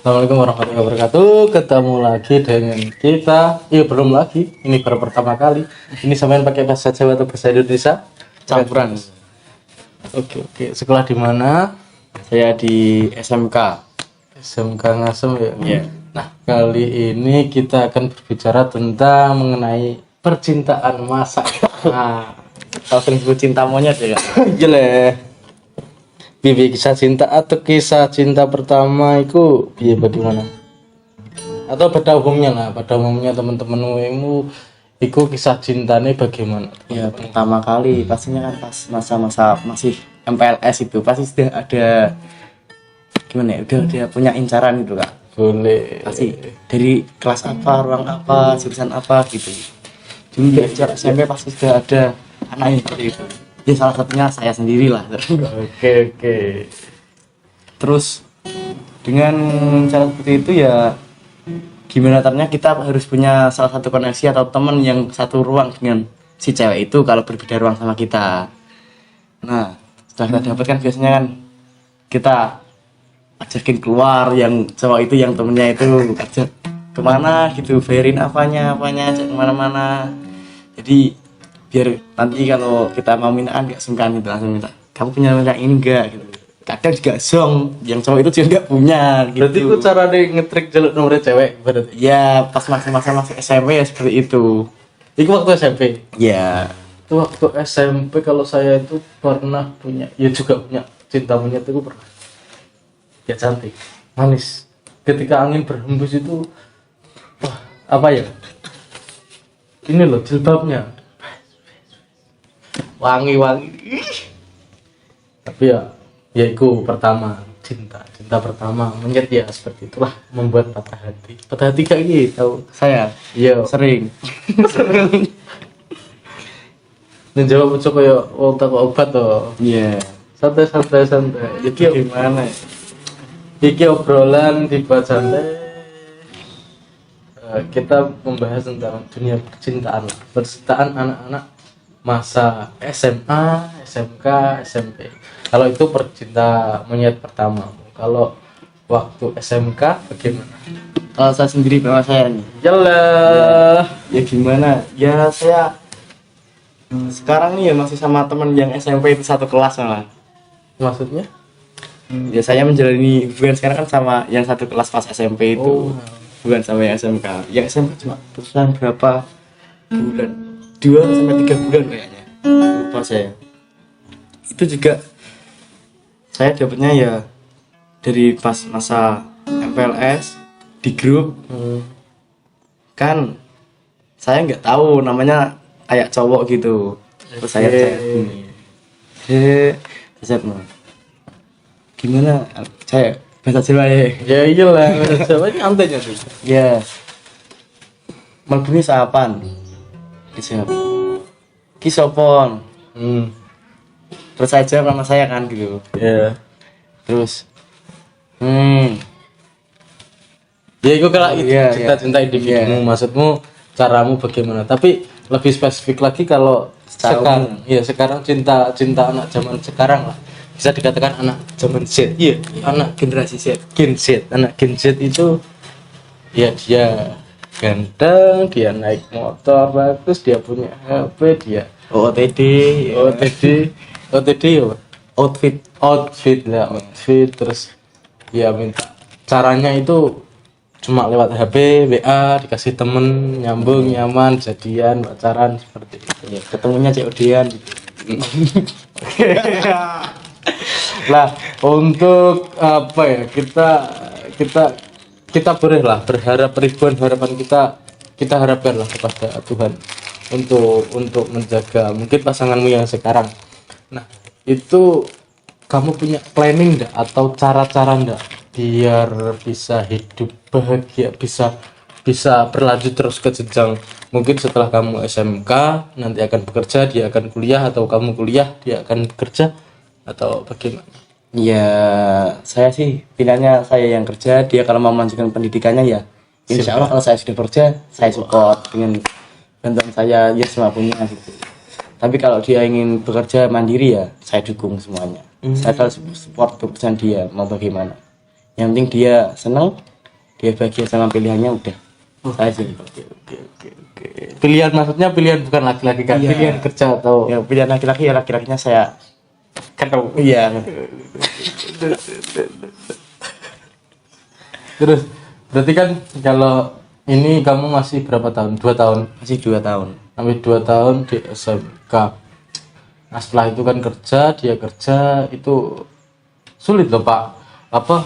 Assalamualaikum warahmatullahi wabarakatuh. Ketemu lagi dengan kita. Iya belum lagi. Ini baru pertama kali. Ini sampean pakai bahasa Jawa atau bahasa Indonesia? Campuran. Oke. Sekolah di mana? Saya di SMK. SMK Ngasem ya. Iya. Nah kali ini kita akan berbicara tentang mengenai percintaan masa. Nah, langsung sebut cinta monyet ya kak. Jeleh. Bibi kisah cinta atau kisah cinta pertama itu biar bagaimana? Atau pada umumnya lah, pada umumnya teman-temanmu itu kisah cintanya bagaimana? Ya pertama kali pastinya kan pas masa-masa masih MPLS itu pasti sudah ada gimana ya, udah dia punya incaran gitu kak. Boleh. Pasti dari kelas apa, ruang apa, jurusan apa gitu. Dulu belajar SMP pasti sudah ada anak yang seperti itu. Ya salah satunya saya sendiri lah. Oke. Terus dengan cara seperti itu ya gimana caranya kita harus punya salah satu koneksi atau teman yang satu ruang dengan si cewek itu kalau berbeda ruang sama kita. Nah setelah kita dapat kan biasanya kan kita ajakin keluar, yang cowok itu yang temennya itu ajak kemana gitu, bayarin apanya ajak kemana-mana. Jadi biar nanti kalau kita mau mintaan gak sungkan gitu, langsung minta kamu punya yang ini enggak gitu. Kadang juga zong yang cowok itu juga enggak punya gitu. Berarti itu cara dia ngetrik jaluk nomor cewek berarti? Ya pas masa-masa masih SMP ya seperti itu. Itu waktu SMP? Ya Itu waktu SMP kalau saya itu pernah punya, ya juga punya cinta monyet itu pernah. Ya cantik, manis. Ketika angin berhembus itu, wah apa ya? Ini loh jilbabnya. Wangi. Tapi ya itu pertama cinta pertama monyet ya seperti itulah membuat patah hati kayak gitu. saya sering Dan jawab coba ya otak obat toh. iya Santai. Iki gimana iki obrolan dibuat santai. Kita membahas tentang dunia percintaan anak-anak masa SMA, SMK, SMP. Kalau itu percinta monyet pertama. Kalau waktu SMK bagaimana? kalau saya sendiri sama saya nih Yalah. ya gimana ya saya sekarang nih ya masih sama teman yang SMP itu satu kelas malah. Maksudnya? Ya saya menjalani hubungan sekarang kan sama yang satu kelas pas SMP itu. Bukan sama yang SMK. Yang SMK cuma bertahan berapa bulan, 2-3 bulan kayaknya, lupa saya. Itu juga saya dapatnya ya dari pas masa MPLS di grup. Kan saya nggak tahu namanya kayak cowok gitu. Terus saya ini gimana saya bahasa Jawa Ya iyalah, siapa nyantai tuh. ya mlebu sapan dijawab ki sopon. Terus saya jawab nama saya kan gitu. Ya. Terus Ya itu kalau Iya, cinta individumu, maksudmu caramu bagaimana? Tapi lebih spesifik lagi kalau sekarang cinta anak zaman sekarang lah. Bisa dikatakan anak zaman Z. Iya, anak generasi Z. Anak Gen Z itu ya dia ganteng, dia naik motor bagus, dia punya HP, dia OOTD ya outfit terus ya minta caranya itu cuma lewat HP, WA, dikasih temen, nyambung, nyaman, jadian, pacaran seperti itu. ya, ketemunya COD-an gitu. Lah untuk apa ya, kita bolehlah berharap, ribuan harapan kita harapkanlah kepada Tuhan untuk menjaga mungkin pasanganmu yang sekarang. Nah itu kamu punya planning enggak atau cara-cara enggak biar bisa hidup bahagia, bisa berlanjut terus ke jenjang mungkin setelah kamu SMK nanti akan bekerja, dia akan kuliah, atau kamu kuliah dia akan bekerja, atau bagaimana? Ya saya sih pilihannya saya yang kerja, dia kalau mau melanjutkan pendidikannya ya insya Allah kalau saya sudah bekerja saya support dengan bantuan saya ya semampunya gitu. Tapi kalau dia ingin bekerja mandiri ya saya dukung semuanya. Saya selalu support keputusan dia mau bagaimana. Yang penting dia senang, dia bahagia sama pilihannya udah. Saya sih Oke. Pilihan maksudnya pilihan bukan laki-laki kan, Iya. pilihan kerja atau ya pilihan laki-laki ya laki-lakinya saya ketemu. iya. Terus berarti kan kalau ini kamu masih berapa tahun? 2 tahun. Masih 2 tahun. Sampai 2 tahun di SMK. Nah setelah itu kan dia kerja itu sulit loh Pak. Apa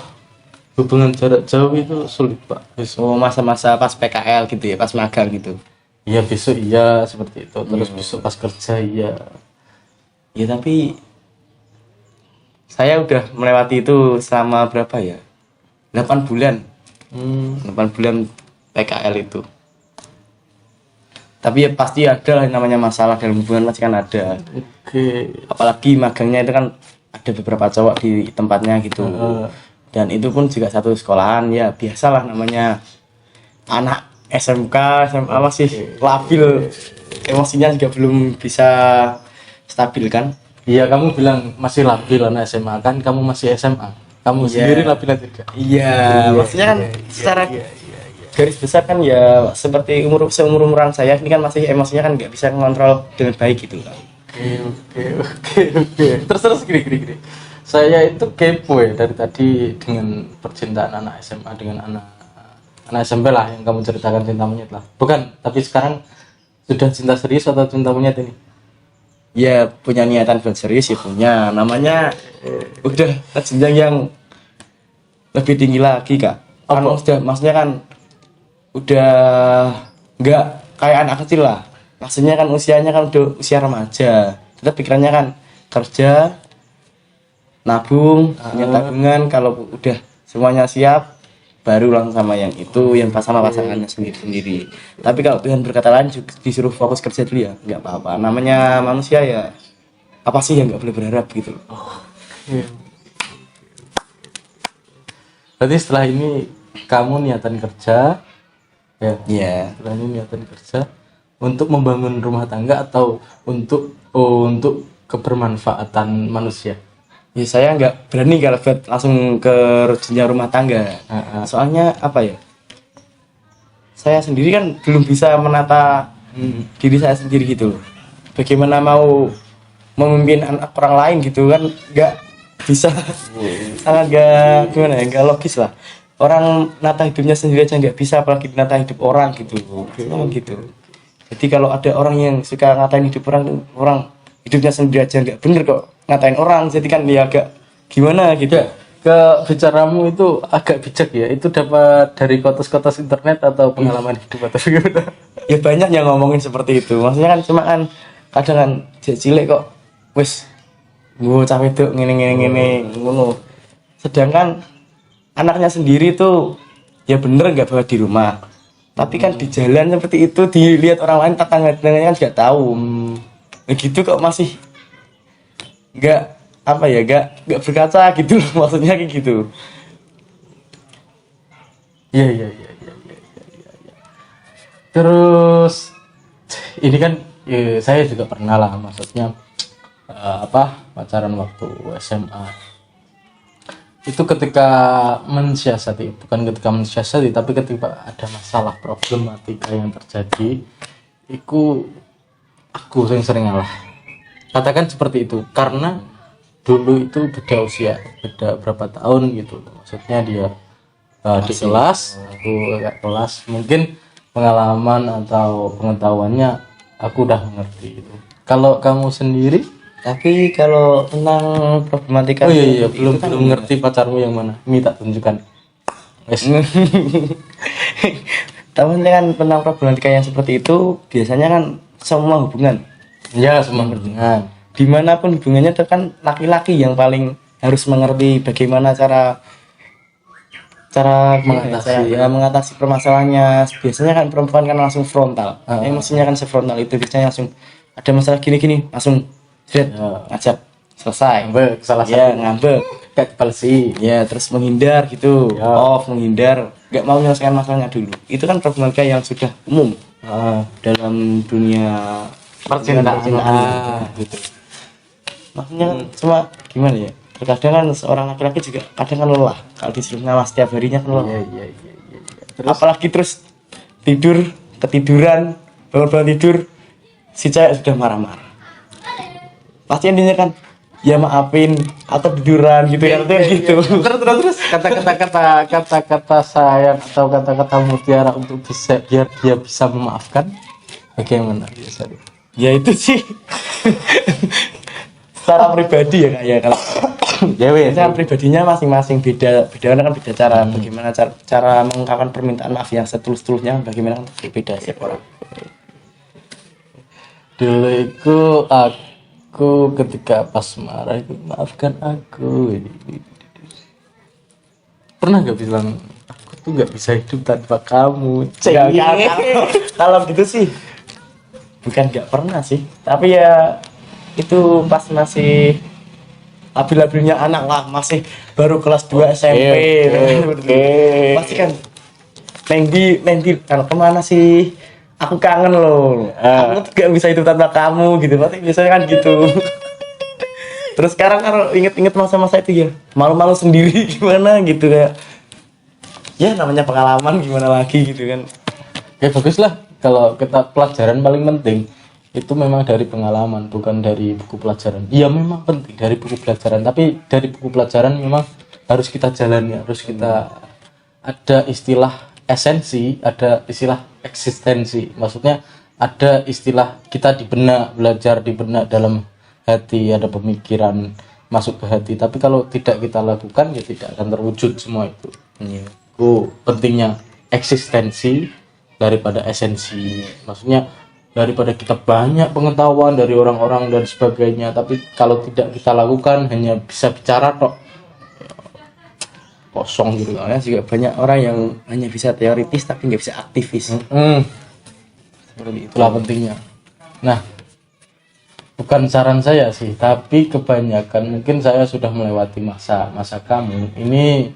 hubungan jarak jauh itu sulit Pak. Oh, masa-masa pas PKL gitu ya, pas magang gitu. Iya besok iya seperti itu. Terus besok pas kerja iya. Ya tapi saya udah melewati itu selama berapa ya? 8 bulan. 8 bulan PKL itu. Tapi ya pasti ada lah yang namanya masalah dalam hubungan, pasti kan ada. Oke. Apalagi magangnya itu kan ada beberapa cowok di tempatnya gitu. Dan itu pun juga satu sekolahan, ya biasalah namanya anak SMK, SMA masih labil, emosinya juga belum bisa stabil kan. Iya kamu bilang masih labil anak SMA kan kamu masih SMA. Kamu sendiri labil atau tidak? Iya, maksudnya kan secara garis besar kan ya seperti seumur-umuran saya ini kan masih emosinya kan nggak bisa mengontrol dengan baik gitu kan. Oke. Terus gini. Saya itu kepo ya dari tadi dengan percintaan anak SMA dengan anak SMP lah yang kamu ceritakan cinta monyet lah. Bukan, tapi sekarang sudah cinta serius atau cinta monyet ini? Ya punya niatan buat serius ya punya. Namanya udah jenjang yang lebih tinggi lagi kak. Kan maksudnya kan udah nggak kayak anak kecil lah. Maksudnya kan usianya kan udah usia remaja. Kita pikirannya kan kerja, nabung, punya tabungan, kalau udah semuanya siap baru langsung sama yang itu, yang sama pasangannya sendiri. Tapi kalau Tuhan berkata lain disuruh fokus kerja dulu ya nggak apa-apa. Namanya manusia ya apa sih yang nggak boleh berharap gitu loh. Berarti setelah ini kamu niatan kerja ya? Iya. Setelah ini niatan kerja untuk membangun rumah tangga atau untuk kebermanfaatan manusia? Ya saya nggak berani kalau buat langsung ke jenjang rumah tangga. Soalnya apa ya? Saya sendiri kan belum bisa menata diri saya sendiri gitu loh. Bagaimana mau memimpin anak orang lain gitu kan nggak bisa. Sangat nggak gimana ya, nggak logis lah. Orang nata hidupnya sendiri aja nggak bisa, apalagi nata hidup orang gitu. Gitu. Jadi kalau ada orang yang suka ngatain hidup orang hidupnya sendiri aja nggak bener kok ngatain orang, jadi kan ya agak gimana gitu. Ke bicaramu itu agak bijak ya. Itu dapat dari kotos-kotos internet atau pengalaman hidup atau gimana? Ya banyak yang ngomongin seperti itu. Maksudnya kan cuma kan kadang kan cilik kok wis bocah wedok ngene ngono. Sedangkan anaknya sendiri tuh ya bener nggak bawa di rumah. Tapi kan di jalan seperti itu dilihat orang lain, tetangga-tetangganya kan juga tahu. Begitu kok masih nggak apa ya, nggak berkaca gitu loh, maksudnya kayak gitu. Iya. Terus ini kan saya juga pernah lah, maksudnya pacaran waktu SMA. Itu ketika mensiasati, bukan ketika mensiasati, tapi ketika ada masalah problematika yang terjadi, aku sering ngalah. Katakan seperti itu, karena dulu itu beda usia, beda berapa tahun gitu. Maksudnya dia di kelas, aku gak kelas, mungkin pengalaman atau pengetahuannya aku udah mengerti gitu. Kalau kamu sendiri? Tapi kalau tentang problematika belum ngerti pacarmu yang mana, minta tunjukkan. Tapi kan tentang problematika yang seperti itu biasanya kan semua hubungan. Ya, semua hubungan. Dimanapun hubungannya itu kan laki-laki yang paling harus mengerti bagaimana cara mengatasi permasalahannya. Biasanya kan perempuan kan langsung frontal. Emosinya kan sefrontal itu, biasanya langsung ada masalah gini langsung ngajak selesai. Ngambek, salah ya, ngambek, kayak palsi. Ya, terus menghindar gitu, menghindar, nggak mau menyelesaikan masalahnya dulu. Itu kan problematika yang sudah umum dalam dunia percintaan gitu. Maksudnya kan cuma gimana ya? Terkadang kan seorang laki-laki juga kadang kan lelah kalau disuruh ngawas setiap harinya kan lelah. Iya. apalagi terus ketiduran, bangun tidur, si cewek sudah marah-marah. Pasti intinya kan, ya maafin atau tiduran gitu ya, gitu. Terus kata-kata sayang atau kata-kata mutiara untuk bisa biar dia bisa memaafkan bagaimana biasanya? Ya itu sih secara pribadi ya kayak kalau secara pribadinya masing-masing beda kan beda cara bagaimana cara mengungkapkan permintaan maaf yang setulus-tulusnya bagaimana kan berbeda setiap orang. Dulu itu aku ketika pas marah itu maafkan aku. Pernah gak bilang aku tuh gak bisa hidup tanpa kamu? Kalau gitu sih bukan nggak pernah sih, tapi ya itu pas masih labil-labilnya anak lah, masih baru kelas 2 SMP. Pasti kan Nengdi kalau kemana sih, aku kangen loh, aku tuh gak bisa hidup tanpa kamu gitu, pasti biasanya kan gitu. Terus sekarang kalau inget-inget masa-masa itu ya malu-malu sendiri gimana gitu, kayak ya namanya pengalaman gimana lagi gitu kan. Ya bagus lah. Kalau kita pelajaran paling penting itu memang dari pengalaman, bukan dari buku pelajaran. Iya memang penting dari buku pelajaran, tapi dari buku pelajaran memang harus kita jalani, harus kita ada istilah esensi, ada istilah eksistensi. Maksudnya ada istilah kita belajar di benak dalam hati, ada pemikiran masuk ke hati. Tapi kalau tidak kita lakukan ya tidak akan terwujud semua itu. Itu pentingnya eksistensi daripada esensi. Maksudnya daripada kita banyak pengetahuan dari orang-orang dan sebagainya, tapi kalau tidak kita lakukan hanya bisa bicara tok, kosong gitu. Soalnya juga banyak orang yang hanya bisa teoritis tapi nggak bisa aktivis. Seperti itulah pentingnya. Nah, bukan saran saya sih, tapi kebanyakan mungkin saya sudah melewati masa kamu ini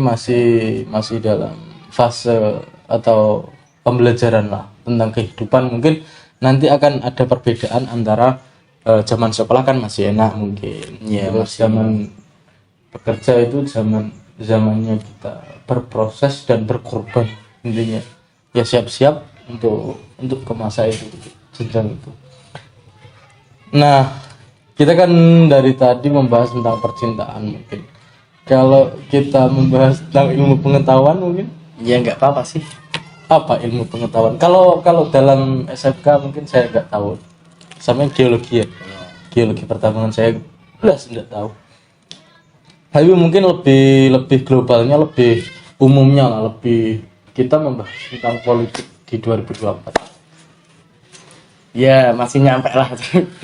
masih dalam fase atau pembelajaran lah tentang kehidupan. Mungkin nanti akan ada perbedaan antara zaman sekolah kan masih enak mungkin ya, terus zaman bekerja itu zamannya kita berproses dan berkorban, intinya ya siap-siap untuk ke masa itu, jenjang itu. Nah, kita kan dari tadi membahas tentang percintaan. Mungkin kalau kita membahas tentang ilmu pengetahuan mungkin Ya nggak apa-apa sih. apa ilmu pengetahuan? Kalau dalam SMK mungkin saya nggak tahu. Sama geologi ya. Geologi pertambangan saya jelas nggak tahu. Tapi mungkin lebih globalnya, lebih umumnya lah, lebih kita membahas tentang politik di 2024. Ya masih nyampe lah.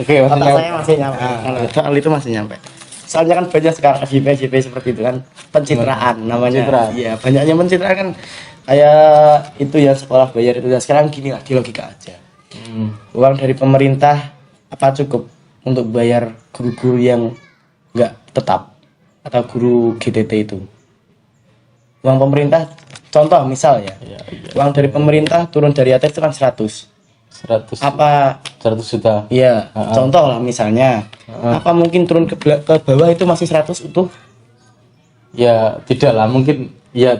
Oke, masih nyampe. Soal itu masih nyampe. Soalnya kan banyak sekarang FYP seperti itu kan, pencitraan namanya. Iya, banyaknya pencitraan kan, kayak itu ya sekolah bayar itu. Dan sekarang gini lah, di logika aja. Uang dari pemerintah apa cukup untuk bayar guru-guru yang nggak tetap atau guru GTT itu? Uang pemerintah, contoh misal ya, uang dari pemerintah turun dari atas itu kan 100 juta. Iya, contoh lah misalnya. Apa mungkin turun ke bawah itu masih 100 utuh? Ya, tidak lah, mungkin ya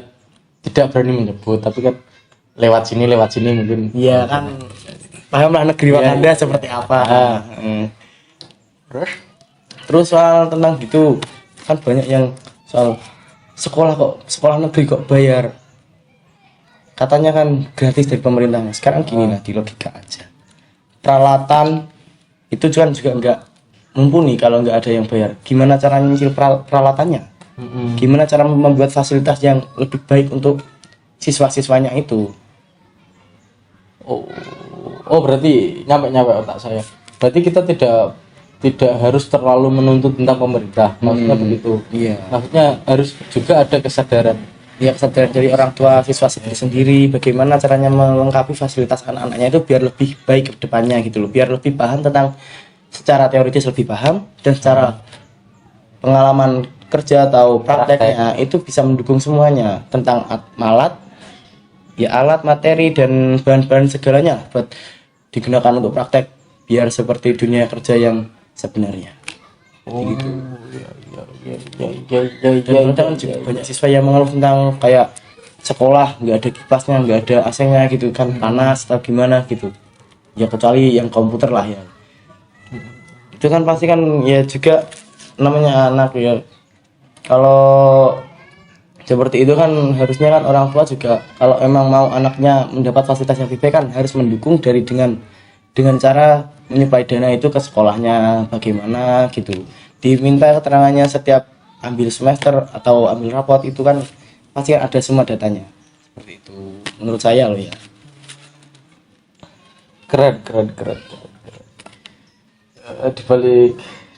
tidak berani menyebut, tapi kan lewat sini mungkin. Iya kan. Pahamlah negeri Wakanda seperti apa. Terus soal tentang gitu, kan banyak yang soal sekolah negeri kok bayar. Katanya kan gratis dari pemerintah. Sekarang gini lah, di logika aja. Peralatan itu juga nggak mumpuni kalau nggak ada yang bayar. Gimana cara nyicil peralatannya? Gimana cara membuat fasilitas yang lebih baik untuk siswa-siswanya itu? Oh berarti nyampe otak saya. Berarti kita tidak harus terlalu menuntut tentang pemerintah. Maksudnya begitu. Iya. Maksudnya harus juga ada kesadaran. Ya, kesadaran dari orang tua siswa sendiri, bagaimana caranya melengkapi fasilitas anak-anaknya itu biar lebih baik ke depannya gitu loh, biar lebih paham tentang, secara teoritis lebih paham, dan secara pengalaman kerja atau prakteknya itu bisa mendukung semuanya tentang alat, materi dan bahan-bahan segalanya buat digunakan untuk praktek biar seperti dunia kerja yang sebenarnya. Gitu. Dan juga banyak siswa yang mengeluh tentang kayak sekolah nggak ada kipasnya, nggak ada AC-nya gitu kan, panas atau gimana gitu ya, kecuali yang komputer lah ya. Itu kan pasti kan ya juga namanya anak ya, kalau seperti itu kan harusnya kan orang tua juga kalau emang mau anaknya mendapat fasilitas yang lebih baik kan harus mendukung dari dengan cara menyuplai dana itu ke sekolahnya bagaimana gitu, diminta keterangannya setiap ambil semester atau ambil rapot, itu kan pasti kan ada semua datanya. Seperti itu menurut saya loh ya. Keren, keren, keren, keren, keren.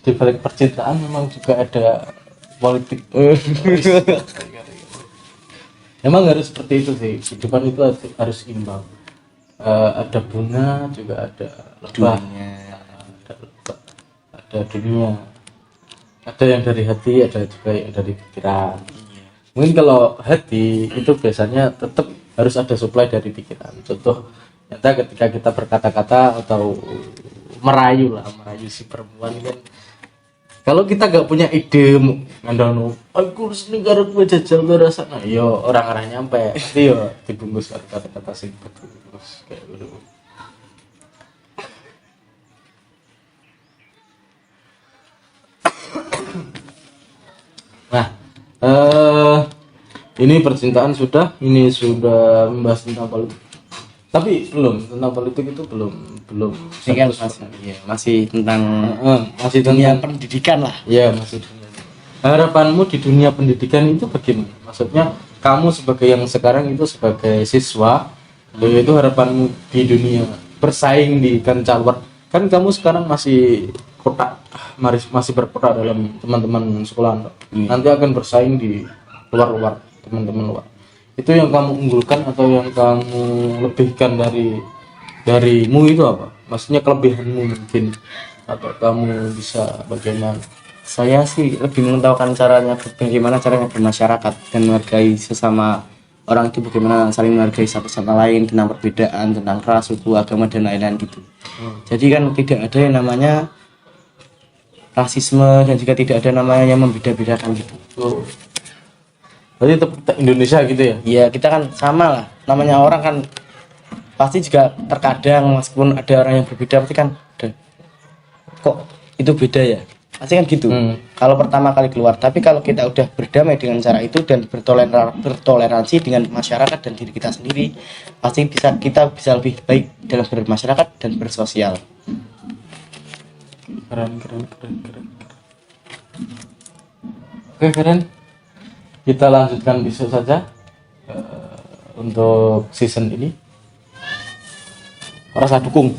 Di balik percintaan memang juga ada politik. Emang harus seperti itu sih, kehidupan itu harus imbang. Ada bunga juga ada lebah, ada lebah, ada dunia, ada yang dari hati, ada juga yang dari pikiran. Mungkin kalau hati itu biasanya tetap harus ada supply dari pikiran. Contoh nyata ketika kita berkata-kata atau merayu si perempuan kan, kalau kita gak punya ide ngandalno aku seneng karo kowe jajal ke rasana, yo orang arah nyampe pasti yo dibungkus kata-kata sing bagus kayak gitu. Nah, ini percintaan sudah, ini sudah membahas tentang politik. Tapi belum tentang politik itu belum Ini kan masih tentang masih dunia tentang pendidikan lah. ya masih dunia. Harapanmu di dunia pendidikan itu bagaimana? Maksudnya kamu sebagai yang sekarang itu sebagai siswa, itu harapanmu di dunia bersaing di kancah luar. Kan kamu sekarang masih kotak, masih berkotak dalam teman-teman sekolah. Nanti akan bersaing di luar teman-teman luar. Itu yang kamu unggulkan atau yang kamu lebihkan darimu itu apa? Maksudnya kelebihanmu mungkin, atau kamu bisa bagaimana? Saya sih lebih mengetahukan bagaimana caranya bermasyarakat dan menghargai sesama orang itu, bagaimana saling menghargai satu sama lain tentang perbedaan, tentang ras, suku, agama dan lain-lain gitu. Jadi kan tidak ada yang namanya rasisme dan juga tidak ada namanya yang membeda-bedakan gitu. Berarti tetap Indonesia gitu ya? Ya kita kan sama lah, namanya orang kan pasti juga terkadang meskipun ada orang yang berbeda pasti kan ada, kok itu beda ya, pasti kan gitu. Kalau pertama kali keluar, tapi kalau kita udah berdamai dengan cara itu dan bertoleransi dengan masyarakat dan diri kita sendiri, pasti kita bisa lebih baik dalam bermasyarakat dan bersosial. Keren. Oke, keren. Kita lanjutkan besok saja untuk season ini. Rasa dukung.